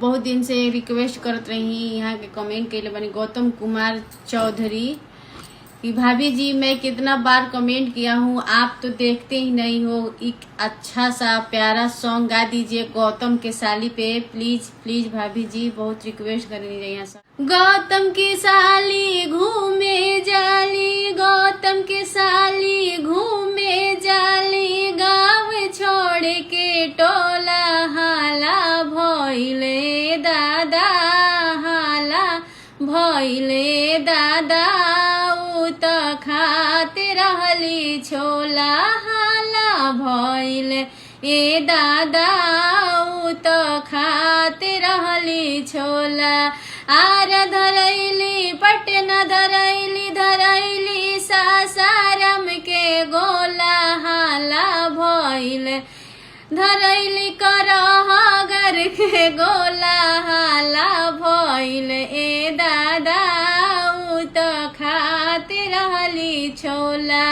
बहुत दिन से रिक्वेस्ट करत रही, यहाँ के कमेंट कैले बनी गौतम कुमार चौधरी कि भाभी जी मैं कितना बार कमेंट किया हूँ, आप तो देखते ही नहीं हो। एक अच्छा सा प्यारा सॉन्ग गा दीजिए गौतम के साली पे, प्लीज प्लीज भाभी जी, बहुत रिक्वेस्ट करनी चाहिए यहाँ से। गौतम की साली घूमे जाली, गौतम के साली घूमे जाली, गाँव छोड़ के टोला हाला भइले दादा, हाला भइले दादा, उ त खाते रहली छोला हाला भइले ए दादा, उ त खाते रहली छोला। आर धरैली पटना धरैली, धरैली सासाराम के गोला हाला भइले, धरैली करहगर के गोला हाला भइले ए दादा, उ त खाते रहली छोला।